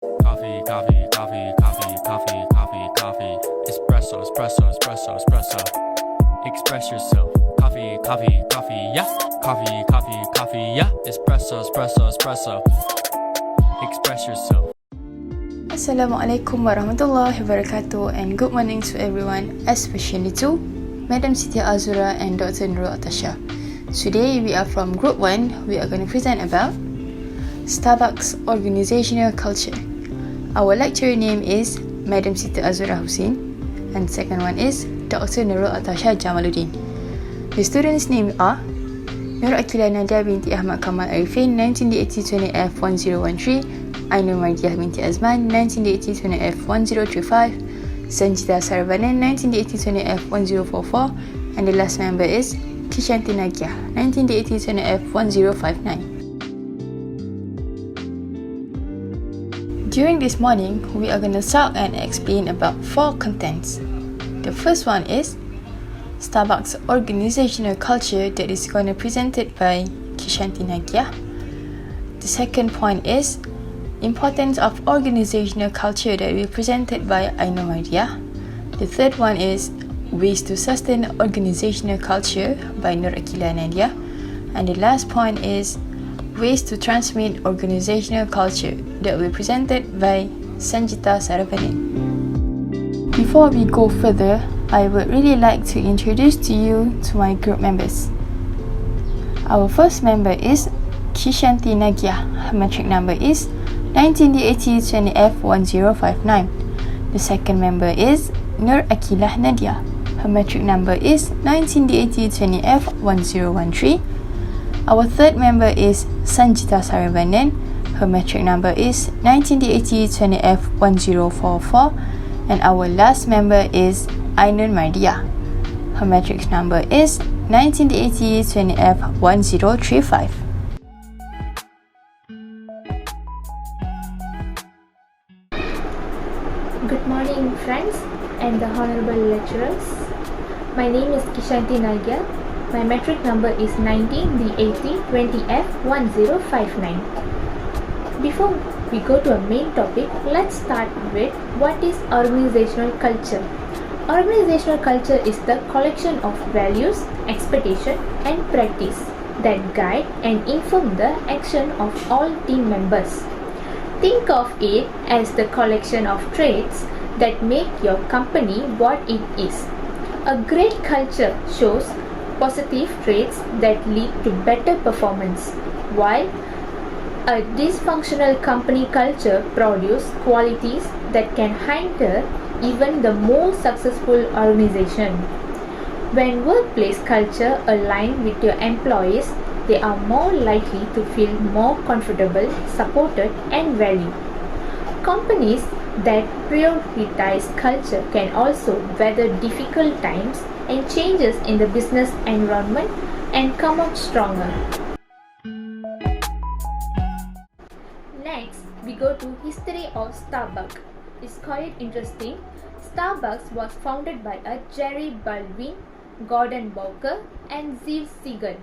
Coffee, coffee, coffee, coffee, coffee, coffee, coffee. Espresso, espresso, espresso, espresso. Express yourself. Coffee, coffee, coffee, yeah. Coffee, coffee, coffee, yeah. Espresso, espresso, espresso. Express yourself. Assalamualaikum warahmatullahi wabarakatuh, and good morning to everyone, especially to Madam Siti Azura and Dr. Nurul Atasha. Today we are from Group 1. We are going to present about Starbucks organizational culture. Our lecturer name is Madam Siti Azura Hussein, and second one is Dr. Nurul Atasha Jamaluddin. The students' names are Nur Akila Nadia binti Ahmad Kamal Arifin, 1980 20F 1013, Ainul Mardiah binti Azman, 1980 20F 1035, Sanjita Saravanan, 1980 20F 1044, and the last member is Kishanti Nagia, 1980 20F 1059. During this morning, we are going to talk and explain about 4 contents. The first one is Starbucks organizational culture that is going to be presented by Kishanti Nagia. The second point is importance of organizational culture that will be presented by Ainul Mardiah. The third one is ways to sustain organizational culture by Nur Akila Nadia. And the last point is ways to transmit organizational culture that will be presented by Sanjita Saravanan. Before we go further, I would really like to introduce to you to my group members. Our first member is Kishanti Nagia. Her metric number is 1980 20F 1059. The second member is Nur Akilah Nadia. Her metric number is 1980 20F 1013. Our third member is Sanjita Saravanan. Her metric number is 1980 20F 1044. And our last member is Ainul Mardiah. Her metric number is 1980 20F 1035. Good morning, friends and the honorable lecturers. My name is Kishanti Nagia. My metric number is 19D80 20F 1059. Before we go to our main topic, let's start with what is organizational culture. Organizational culture is the collection of values, expectation, and practice that guide and inform the action of all team members. Think of it as the collection of traits that make your company what it is. A great culture shows positive traits that lead to better performance, while a dysfunctional company culture produces qualities that can hinder even the most successful organization. When workplace culture aligns with your employees, they are more likely to feel more comfortable, supported, and valued. Companies that prioritize culture can also weather difficult times and changes in the business environment and come out stronger. Next, we go to history of Starbucks. It's quite interesting. Starbucks was founded by a Jerry Baldwin, Gordon Bowker, and Zeev Segal.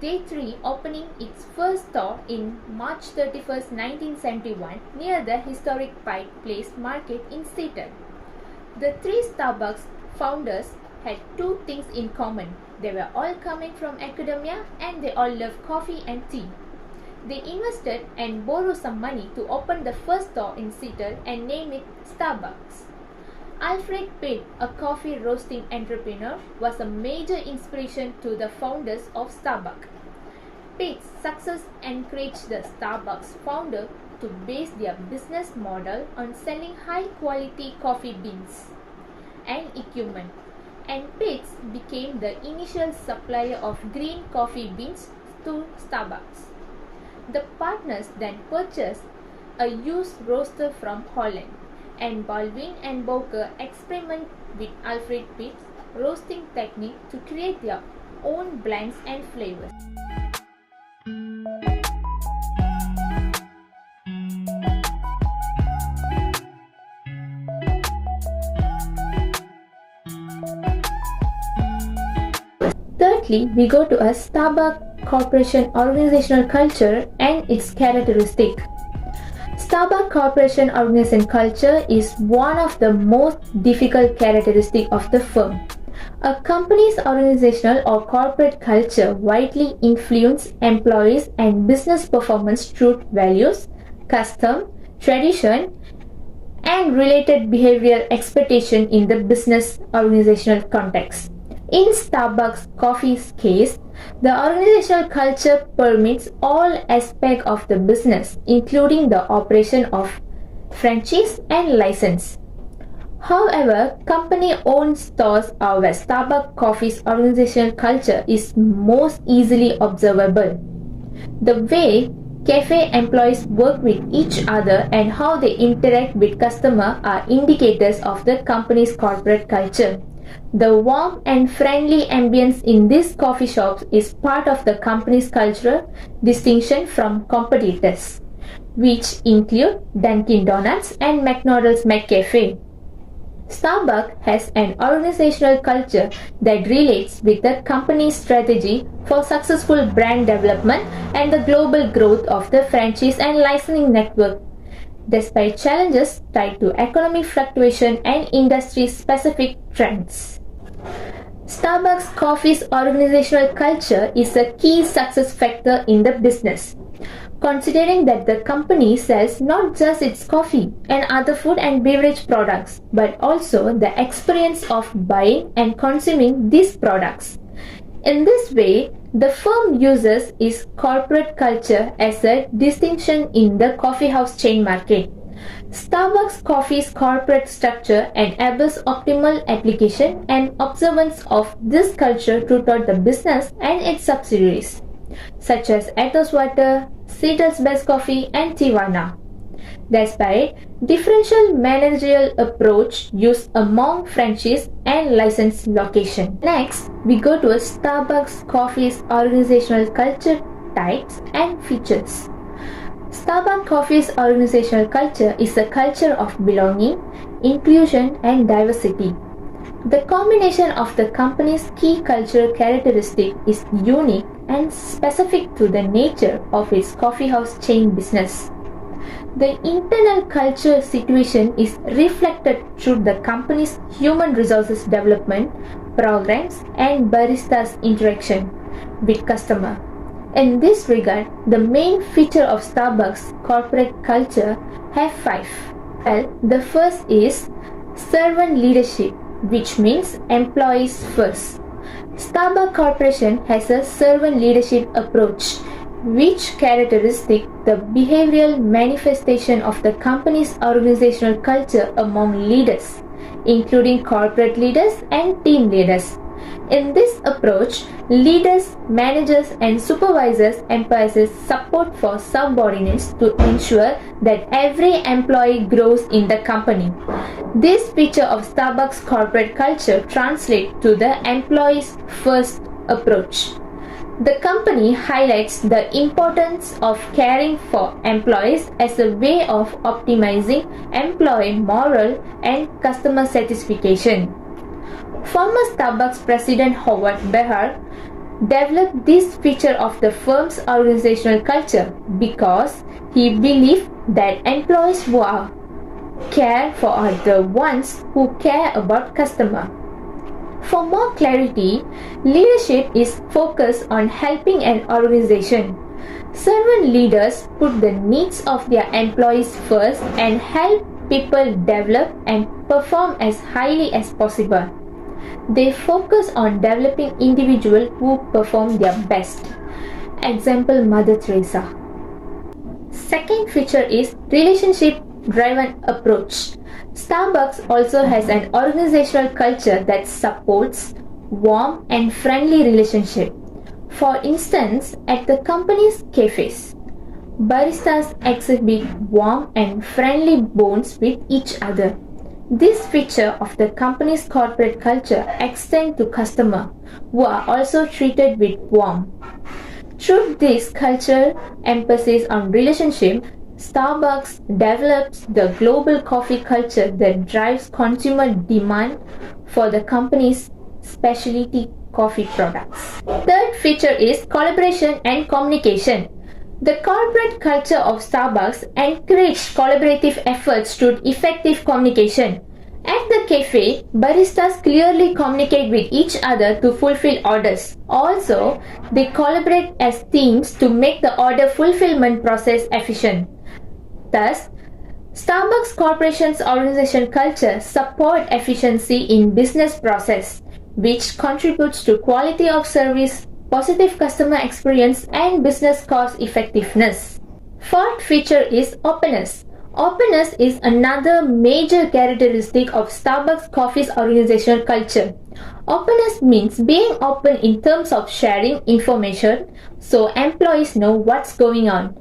Day 3 opening its first store in March 31st, 1971 near the historic Pike Place Market in Seattle. The 3 Starbucks founders had 2 things in common. They were all coming from academia and they all loved coffee and tea. They invested and borrowed some money to open the first store in Seattle and name it Starbucks. Alfred Pitt, a coffee roasting entrepreneur, was a major inspiration to the founders of Starbucks. Pitt's success encouraged the Starbucks founder to base their business model on selling high-quality coffee beans and equipment, and Pitt's became the initial supplier of green coffee beans to Starbucks. The partners then purchased a used roaster from Holland, and Baldwin and Bowker experimented with Alfred Pitt's roasting technique to create their own blends and flavors. Thirdly, we go to a Starbucks Corporation organizational culture and its characteristic. Starbucks Corporation organization culture is one of the most difficult characteristics of the firm. A company's organizational or corporate culture widely influences employees and business performance through values, custom, tradition, and related behavioral expectation in the business organizational context. In Starbucks Coffee's case, the organizational culture permeates all aspects of the business, including the operation of franchise and license. However, company-owned stores are where Starbucks Coffee's organizational culture is most easily observable. The way cafe employees work with each other and how they interact with customers are indicators of the company's corporate culture. The warm and friendly ambience in these coffee shops is part of the company's cultural distinction from competitors, which include Dunkin' Donuts and McDonald's McCafe. Starbucks has an organizational culture that relates with the company's strategy for successful brand development and the global growth of the franchise and licensing network. Despite challenges tied to economic fluctuation and industry-specific trends. Starbucks Coffee's organizational culture is a key success factor in the business, considering that the company sells not just its coffee and other food and beverage products, but also the experience of buying and consuming these products. In this way, the firm uses its corporate culture as a distinction in the coffeehouse chain market. Starbucks Coffee's corporate structure enables optimal application and observance of this culture throughout the business and its subsidiaries, such as Ethos Water, Seattle's Best Coffee, and Tijuana. Despite differential managerial approach used among franchise and licensed location. Next, we go to a Starbucks Coffee's organizational culture types and features. Starbucks Coffee's organizational culture is a culture of belonging, inclusion, and diversity. The combination of the company's key cultural characteristics is unique and specific to the nature of its coffeehouse chain business. The internal culture situation is reflected through the company's human resources development programs and baristas' interaction with customer. In this regard, the main feature of Starbucks corporate culture have 5. Well, the first is servant leadership, which means employees first. Starbucks Corporation has a servant leadership approach, which characteristic the behavioral manifestation of the company's organizational culture among leaders, including corporate leaders and team leaders. In this approach, leaders, managers, and supervisors emphasize support for subordinates to ensure that every employee grows in the company. This feature of Starbucks corporate culture translates to the employees first approach. The company highlights the importance of caring for employees as a way of optimizing employee morale and customer satisfaction. Former Starbucks President Howard Behar developed this feature of the firm's organizational culture because he believed that employees who care for are the ones who care about customer. For more clarity, leadership is focused on helping an organization. Servant leaders put the needs of their employees first and help people develop and perform as highly as possible. They focus on developing individuals who perform their best. Example, Mother Teresa. Second feature is relationship-driven approach. Starbucks also has an organizational culture that supports warm and friendly relationship. For instance, at the company's cafes, baristas exhibit warm and friendly bonds with each other. This feature of the company's corporate culture extends to customers, who are also treated with warmth. Through this cultural emphasis on relationship, Starbucks develops the global coffee culture that drives consumer demand for the company's specialty coffee products. Third feature is collaboration and communication. The corporate culture of Starbucks encouraged collaborative efforts through effective communication. At the cafe, baristas clearly communicate with each other to fulfill orders. Also, they collaborate as teams to make the order fulfillment process efficient. Thus, Starbucks Corporation's organization culture support efficiency in business process, which contributes to quality of service, positive customer experience, and business cost effectiveness. Fourth feature is openness. Openness is another major characteristic of Starbucks Coffee's organizational culture. Openness means being open in terms of sharing information so employees know what's going on.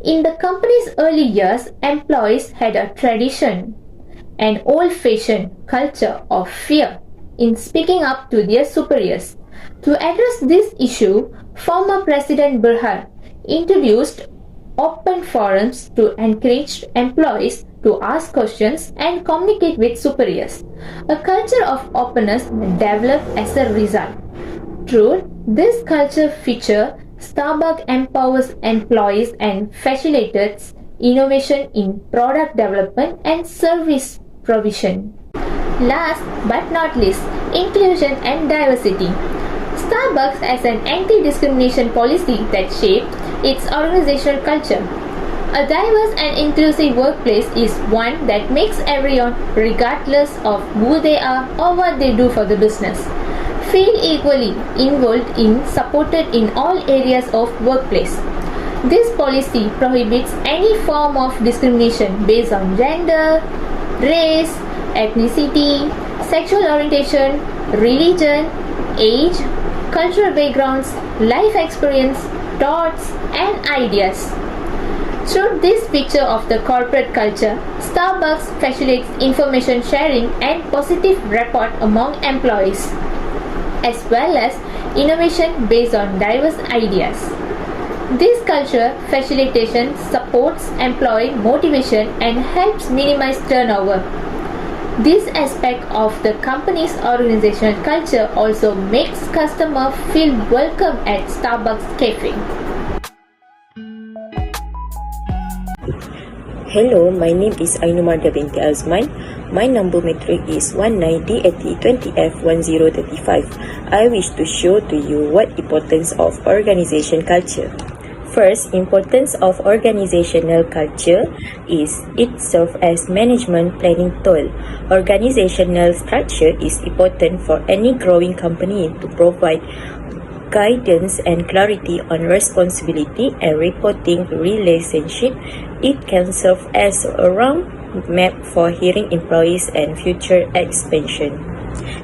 In the company's early years, employees had a tradition, an old-fashioned culture of fear in speaking up to their superiors. To address this issue, former President Berhad introduced open forums to encourage employees to ask questions and communicate with superiors. A culture of openness developed as a result. Through this culture feature, Starbucks empowers employees and facilitates innovation in product development and service provision. Last but not least, inclusion and diversity. Starbucks has an anti-discrimination policy that shaped its organizational culture. A diverse and inclusive workplace is one that makes everyone, regardless of who they are or what they do for the business, feel equally involved in supported in all areas of workplace. This policy prohibits any form of discrimination based on gender, race, ethnicity, sexual orientation, religion, age, cultural backgrounds, life experience, thoughts, and ideas. Through this feature of the corporate culture, Starbucks facilitates information sharing and positive rapport among employees, as well as innovation based on diverse ideas. This culture facilitation supports employee motivation and helps minimize turnover. This aspect of the company's organizational culture also makes customers feel welcome at Starbucks Cafe. Hello, my name is Ainumarda binti Azman. My number matric is 19D8020F1035. I wish to show to you what importance of organization culture. First, importance of organizational culture is it serves as management planning tool. Organizational structure is important for any growing company to provide guidance and clarity on responsibility and reporting relationship. It can serve as a round map for hiring employees and future expansion.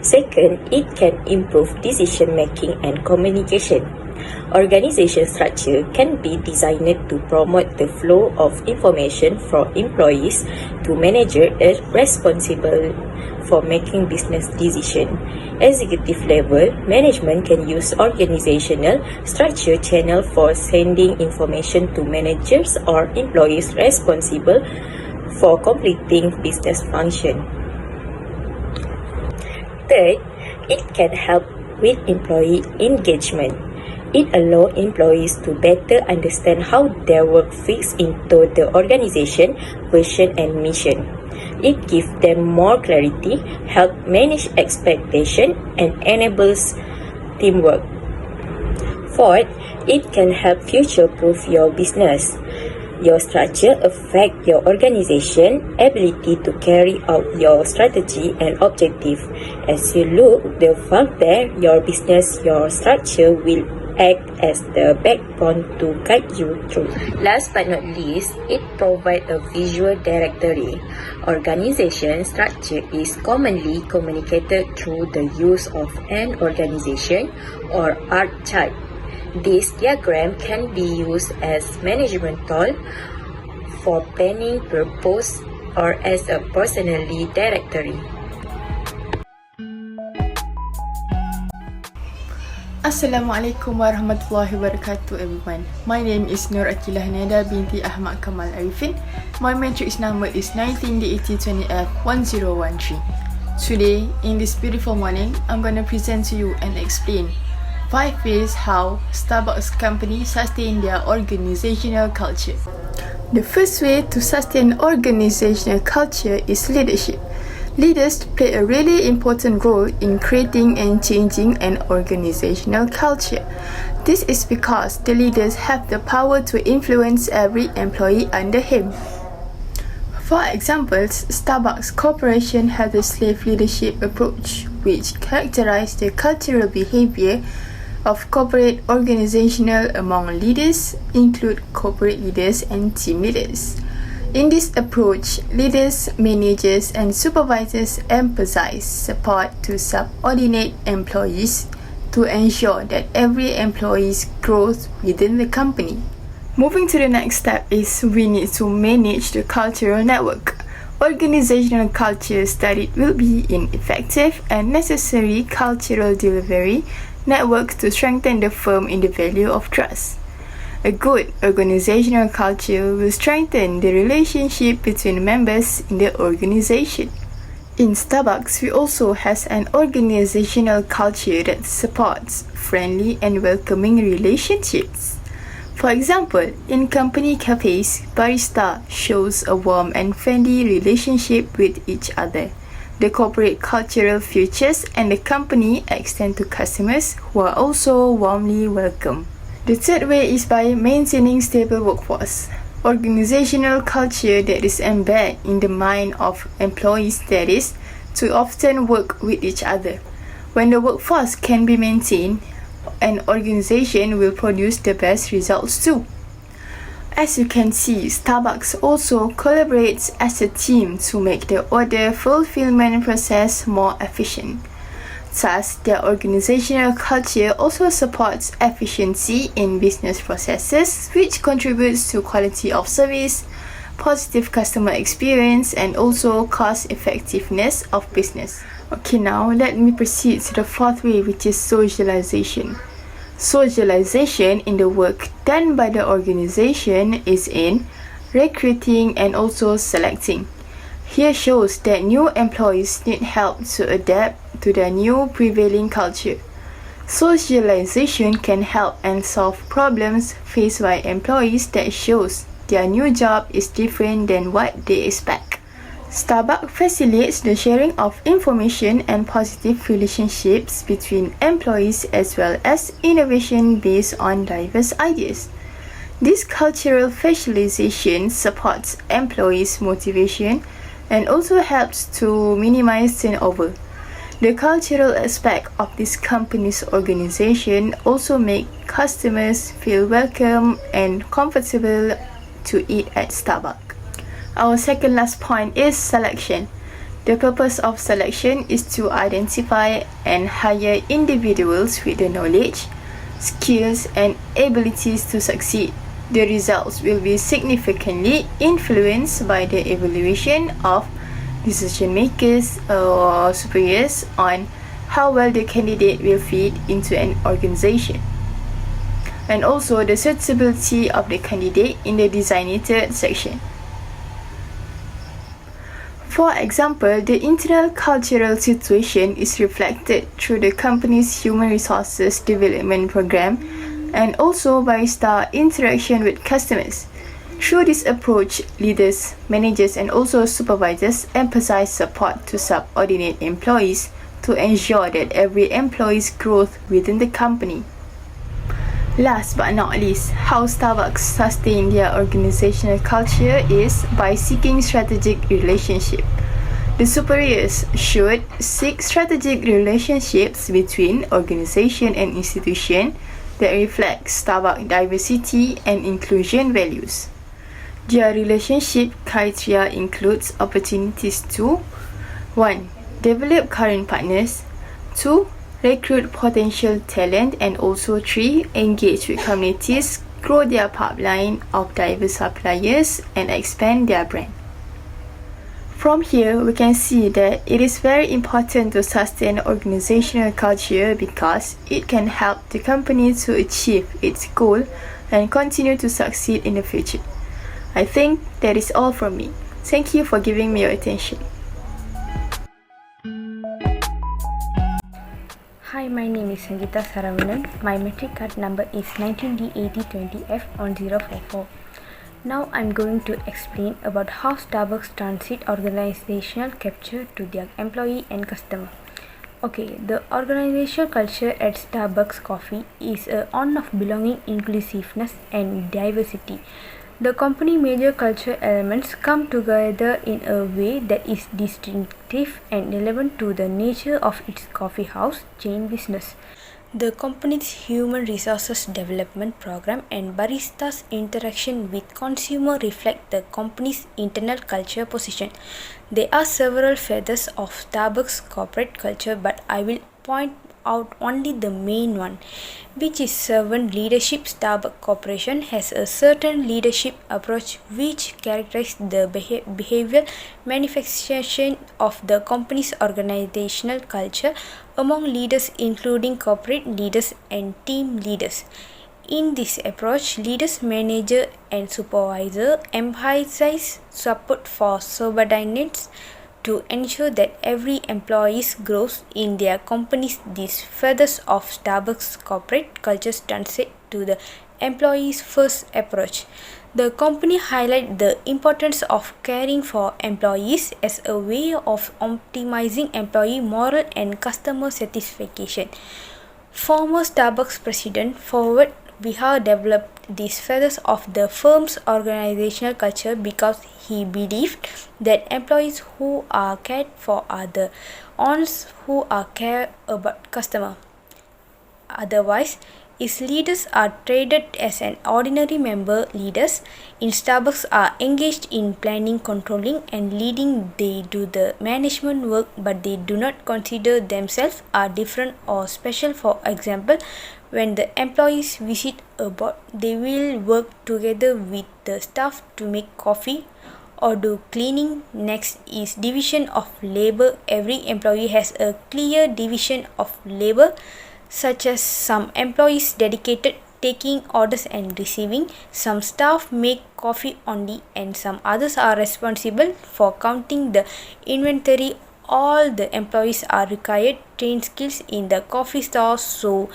Second, it can improve decision making and communication. Organization structure can be designed to promote the flow of information from employees to managers responsible for making business decisions. Executive level management can use organizational structure channel for sending information to managers or employees responsible for completing business function. Third, it can help with employee engagement. It allows employees to better understand how their work fits into the organization, vision and mission. It gives them more clarity, helps manage expectations, and enables teamwork. Fourth, it can help future-proof your business. Your structure affects your organization ability to carry out your strategy and objective. As you look the further your business, your structure will act as the backbone to guide you through. Last but not least, it provides a visual directory. Organization structure is commonly communicated through the use of an organization or org chart. This diagram can be used as management tool for planning purpose or as a personally directory. Assalamualaikum warahmatullahi wabarakatuh everyone. My name is Nur Akilah Nada binti Ahmad Kamal Arifin. My matrix number is 19D8020F1013. Today, in this beautiful morning, I'm going to present to you and explain 5 ways how Starbucks company sustain their organizational culture. The first way to sustain organizational culture is leadership. Leaders play a really important role in creating and changing an organizational culture. This is because the leaders have the power to influence every employee under him. For example, Starbucks Corporation has a slave leadership approach, which characterizes the cultural behavior of corporate organizational among leaders, include corporate leaders and team leaders. In this approach, leaders, managers, and supervisors emphasize support to subordinate employees to ensure that every employee's growth within the company. Moving to the next step is we need to manage the cultural network. Organizational culture studied will be an effective and necessary cultural delivery network to strengthen the firm in the value of trust. A good organizational culture will strengthen the relationship between members in the organization. In Starbucks, we also have an organizational culture that supports friendly and welcoming relationships. For example, in company cafes, barista shows a warm and friendly relationship with each other. The corporate cultural features and the company extend to customers who are also warmly welcome. The third way is by maintaining stable workforce. Organizational culture that is embedded in the mind of employees, that is, to often work with each other. When the workforce can be maintained, an organization will produce the best results too. As you can see, Starbucks also collaborates as a team to make the order fulfillment process more efficient. Thus, their organizational culture also supports efficiency in business processes, which contributes to quality of service, positive customer experience, and also cost effectiveness of business. Okay, now let me proceed to the fourth way, which is socialization. Socialization in the work done by the organization is in recruiting and also selecting. Here shows that new employees need help to adapt to the new prevailing culture. Socialization can help and solve problems faced by employees that shows their new job is different than what they expect. Starbucks facilitates the sharing of information and positive relationships between employees as well as innovation based on diverse ideas. This cultural facilitation supports employees' motivation and also helps to minimize turnover. The cultural aspect of this company's organization also make customers feel welcome and comfortable to eat at Starbucks. Our second last point is selection. The purpose of selection is to identify and hire individuals with the knowledge, skills, and abilities to succeed. The results will be significantly influenced by the evaluation of decision makers or superiors on how well the candidate will fit into an organization, and also the suitability of the candidate in the designated section. For example, the internal cultural situation is reflected through the company's human resources development program and also by staff interaction with customers. Through this approach, leaders, managers, and also supervisors emphasize support to subordinate employees to ensure that every employee's growth within the company. Last but not least, how Starbucks sustain their organizational culture is by seeking strategic relationship. The superiors should seek strategic relationships between organization and institution that reflect Starbucks diversity and inclusion values. Their relationship criteria includes opportunities to 1. Develop current partners, 2. Recruit potential talent, and also 3. Engage with communities, grow their pipeline of diverse suppliers, and expand their brand. From here, we can see that it is very important to sustain organizational culture because it can help the company to achieve its goal and continue to succeed in the future. I think that is all from me. Thank you for giving me your attention. Hi Hi, my name is Sangeeta Saravanan. My metric card number is 19D8020F on 044. Now I'm going to explain about how Starbucks transit organizational capture to their employee and customer. Okay, the organizational culture at Starbucks Coffee is one of belonging, inclusiveness, and diversity. The company major culture elements come together in a way that is distinctive and relevant to the nature of its coffee house chain business. The company's human resources development program and baristas' interaction with consumer reflect the company's internal culture position. There are several feathers of Starbucks corporate culture, but I will point out only the main one, which is servant leadership. Starbucks Corporation has a certain leadership approach which characterizes the behavioral manifestation of the company's organizational culture among leaders, including corporate leaders and team leaders. In this approach, leaders, manager, and supervisor emphasize support for subordinates to ensure that every employee grows in their companies. These feathers of Starbucks corporate culture translate to the employees first approach. The company highlights the importance of caring for employees as a way of optimizing employee morale and customer satisfaction. Former Starbucks president Forward Bihar developed these feathers of the firm's organizational culture because he believed that employees who are cared for are the ones who are care about customer. Otherwise, its leaders are treated as an ordinary member. Leaders in Starbucks are engaged in planning, controlling, and leading. They do the management work, but they do not consider themselves are different or special. For example, when the employees visit a board, they will work together with the staff to make coffee or do cleaning. Next is division of labor. Every employee has a clear division of labor, such as some employees dedicated taking orders and receiving, some staff make coffee only, and some others are responsible for counting the inventory. All the employees are required trained skills in the coffee store. So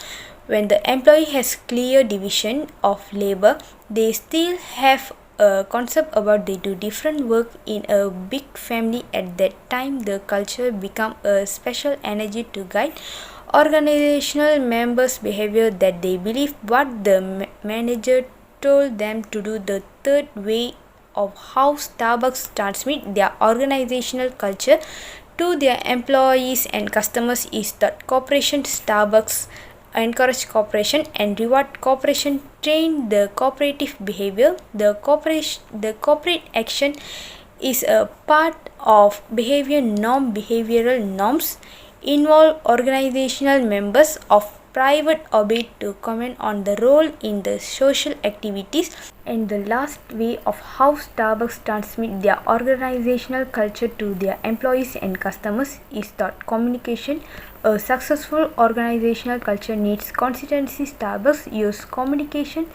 when the employee has clear division of labor, they still have a concept about they do different work in a big family. At that time, the culture become a special energy to guide organizational members' behavior that they believe what the manager told them to do. The third way of how Starbucks transmit their organizational culture to their employees and customers is that cooperation. Starbucks encourage cooperation and reward cooperation, train the cooperative behavior. The corporate action is a part of behavioral norms involve organizational members of private orbit to comment on the role in the social activities. And the last way of how Starbucks transmit their organizational culture to their employees and customers is that communication. A successful organizational culture needs consistency. Starbucks use communication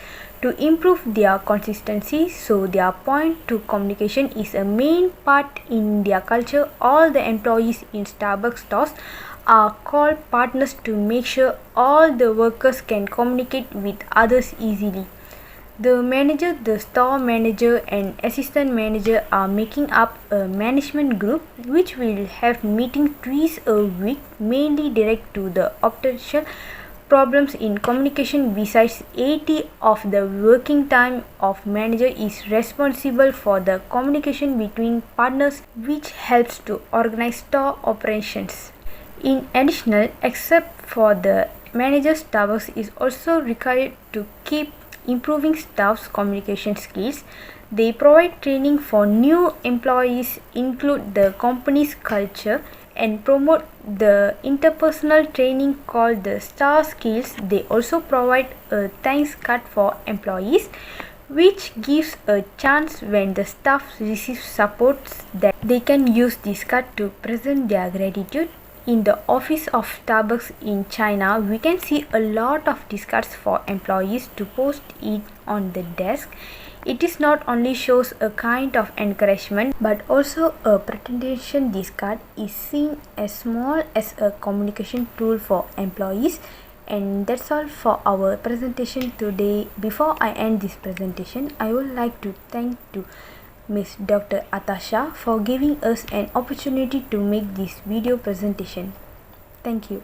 to improve their consistency, so their point to communication is a main part in their culture. All the employees in Starbucks stores are called partners to make sure all the workers can communicate with others easily. The manager, the store manager, and assistant manager are making up a management group which will have meetings twice a week, mainly direct to the potential problems in communication. Besides 80 of the working time of manager is responsible for the communication between partners, which helps to organize store operations. In addition, except for the manager, Starbucks is also required to keep improving staff's communication skills. They provide training for new employees, include the company's culture, and promote the interpersonal training called the STAR skills. They also provide a thanks card for employees, which gives a chance when the staff receives support that they can use this card to present their gratitude. In the office of Starbucks in China, we can see a lot of discards for employees to post it on the desk. It is not only shows a kind of encouragement but also a presentation. This card is seen as small as a communication tool for employees. And that's all for our presentation today. Before I end this presentation, I would like to thank to Miss Dr. Atasha for giving us an opportunity to make this video presentation. Thank you.